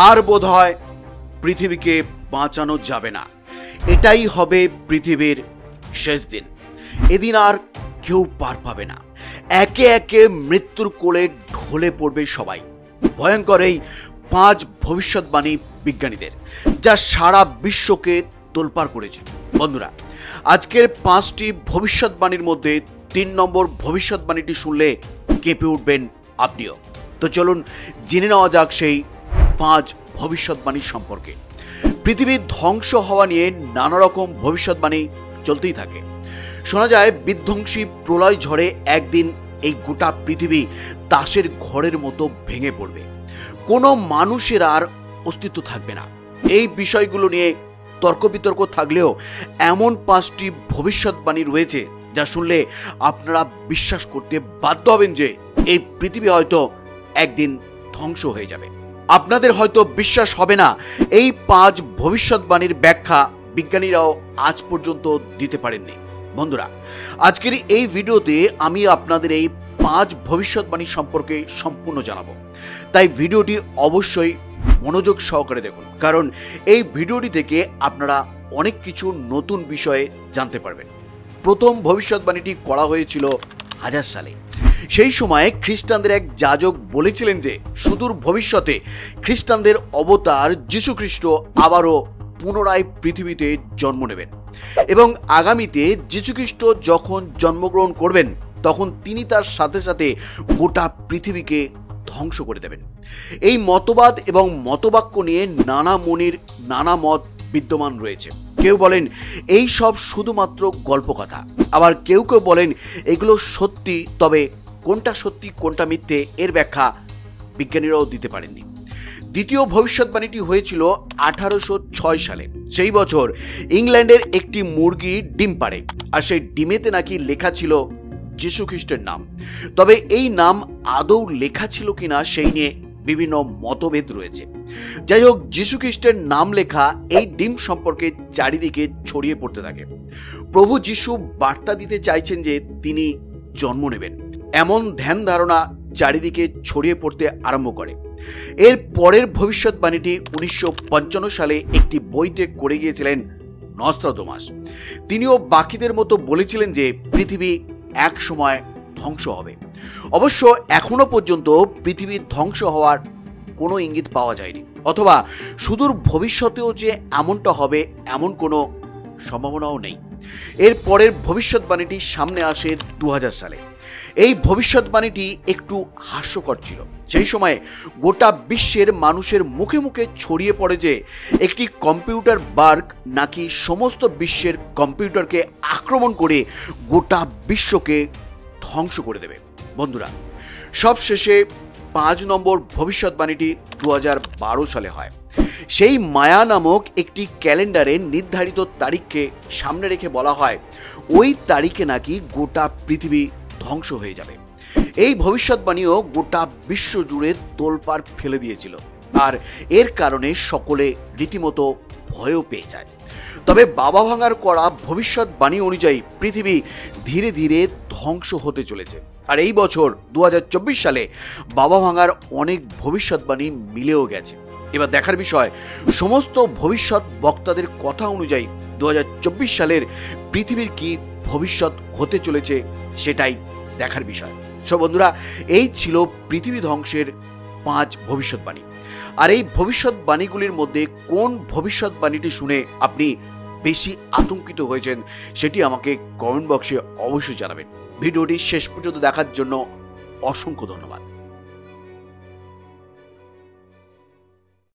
আর বোধহয় পৃথিবীকে বাঁচানো যাবে না। এটাই হবে পৃথিবীর শেষ দিন। এদিন আর কেউ পার পাবে না। একে একে মৃত্যুর কোলে ঢলে পড়বে সবাই। ভয়ঙ্কর এই 5 ভবিষ্যৎবাণী বিজ্ঞানীদের, যা সারা বিশ্বকে তোলপাড় করেছে। বন্ধুরা, আজকের 5টি ভবিষ্যৎবাণীর মধ্যে 3 নম্বর ভবিষ্যৎবাণীটি শুনলে কেঁপে উঠবেন আপনিও। তো চলুন জেনে নেওয়া যাক সেই 5 ভবিষ্যৎবাণী সম্পর্কে। পৃথিবীর ধ্বংস হওয়া নিয়ে নানা রকম ভবিষ্যৎবাণী চলতেই থাকে। শোনা যায় বিধ্বংসী প্রলয় ঝড়ে একদিন এই গোটা পৃথিবী তাসের ঘরের মতো ভেঙে পড়বে। কোনো মানুষের আর অস্তিত্ব থাকবে না। এই বিষয়গুলো নিয়ে তর্ক বিতর্ক থাকলেও এমন 5টি ভবিষ্যৎবাণী রয়েছে যা শুনলে আপনারা বিশ্বাস করতে বাধ্য হবেন যে এই পৃথিবী হয়তো একদিন ধ্বংস হয়ে যাবে। আপনাদের হয়তো বিশ্বাস হবে না, এই 5 ভবিষ্যৎবাণীর ব্যাখ্যা বিজ্ঞানীরাও আজ পর্যন্ত দিতে পারেননি। বন্ধুরা, আজকের এই ভিডিওতে আমি আপনাদের এই 5 ভবিষ্যৎবাণী সম্পর্কে সম্পূর্ণ জানাবো। তাই ভিডিওটি অবশ্যই মনোযোগ সহকারে দেখুন, কারণ এই ভিডিওটি থেকে আপনারা অনেক কিছু নতুন বিষয়ে জানতে পারবেন। প্রথম ভবিষ্যৎবাণীটি করা হয়েছিল 1000 সালে। সেই সময় খ্রিস্টানদের এক যাজক বলেছিলেন যে সুদূর ভবিষ্যতে খ্রিস্টানদের অবতার যীশু খ্রিস্ট আবারও পুনরায় পৃথিবীতে জন্ম নেবেন এবং আগামীতে যীশু খ্রিস্ট যখন জন্মগ্রহণ করবেন তখন তিনি তার সাথে সাথে গোটা পৃথিবীকে ধ্বংস করে দেবেন। এই মতবাদ এবং মতবাক্য নিয়ে নানা মুনির নানা মত বিদ্যমান রয়েছে। কেউ বলেন এই সব শুধুমাত্র গল্প কথা, আবার কেউ কেউ বলেন এগুলো সত্যি, তবে কোনটা সত্যি কোনটা মিথ্যে এর ব্যাখ্যা বিজ্ঞানীরাও দিতে পারেননি। দ্বিতীয় ভবিষ্যৎবাণীটি হয়েছিল 1806 সালে। সেই বছর ইংল্যান্ডের একটি মুরগি ডিম পাড়ে, আর সেই ডিমেতে নাকি লেখা ছিল যীশু খ্রিস্টের নাম। তবে এই নাম আদৌ লেখা ছিল কিনা সেই নিয়ে বিভিন্ন মতভেদ রয়েছে। যাই হোক, যীশু খ্রিস্টের নাম লেখা এই ডিম সম্পর্কে চারিদিকে ছড়িয়ে পড়তে থাকে। প্রভু যীশু বার্তা দিতে চাইছেন যে তিনি জন্ম নেবেন, এমন ধ্যান ধারণা চারিদিকে ছড়িয়ে পড়তে আরম্ভ করে। এর পরের ভবিষ্যৎবাণীটি 1955 সালে একটি বইতে করে গিয়েছিলেন নস্ত্রাদামাস। তিনিও বাকিদের মতো বলেছিলেন যে পৃথিবী এক সময় ধ্বংস হবে। অবশ্য এখনো পর্যন্ত পৃথিবীর ধ্বংস হওয়ার কোনো ইঙ্গিত পাওয়া যায়নি, অথবা সুদূর ভবিষ্যতেও যে এমনটা হবে এমন কোনো সম্ভাবনাও নেই। এর পরের ভবিষ্যৎবাণীটি সামনে আসে 2000 সালে। এই ভবিষ্যৎবাণীটি একটু হাস্যকর ছিল। সেই সময় গোটা বিশ্বের মানুষের মুখে মুখে ছড়িয়ে পড়ে যে একটি কম্পিউটার বার্গ নাকি সমস্ত বিশ্বের কম্পিউটারকে আক্রমণ করে গোটা বিশ্বকে ধ্বংস করে দেবে। বন্ধুরা, সবশেষে 5 নম্বর ভবিষ্যৎবাণীটি 2012 সালে হয়। সেই মায়া নামক একটি ক্যালেন্ডারে নির্ধারিত তারিখকে সামনে রেখে বলা হয় ওই তারিখে নাকি গোটা পৃথিবী ধ্বংস হয়ে যাবে। এই ভবিষ্যৎবাণীও গোটা বিশ্ব জুড়ে তোলপাড় ফেলে দিয়েছিল, আর এর কারণে সকলে রীতিমতো ভয়ও পেয়ে যায়। তবে বাবা ভাঙার করা ভবিষ্যৎবাণী অনুযায়ী পৃথিবী ধীরে ধীরে ধ্বংস হতে চলেছে। আর এই বছর 2024 সালে বাবা ভাঙার অনেক ভবিষ্যৎবাণী মিলেও গেছে। এবার দেখার বিষয়, সমস্ত ভবিষ্যৎ বক্তাদের কথা অনুযায়ী 2024 সালের পৃথিবীর কি ভবিষ্যৎ হতে চলেছে সেটাই দেখার বিষয়। সো বন্ধুরা, এই ছিল পৃথিবী ধ্বংসের 5 ভবিষ্যৎবাণী। আর এই ভবিষ্যৎবাণীগুলির মধ্যে কোন ভবিষ্যৎবাণীটি শুনে আপনি বেশি আতঙ্কিত হয়েছেন সেটি আমাকে কমেন্ট বক্সে অবশ্যই জানাবেন। ভিডিওটি শেষ পর্যন্ত দেখার জন্য অসংখ্য ধন্যবাদ।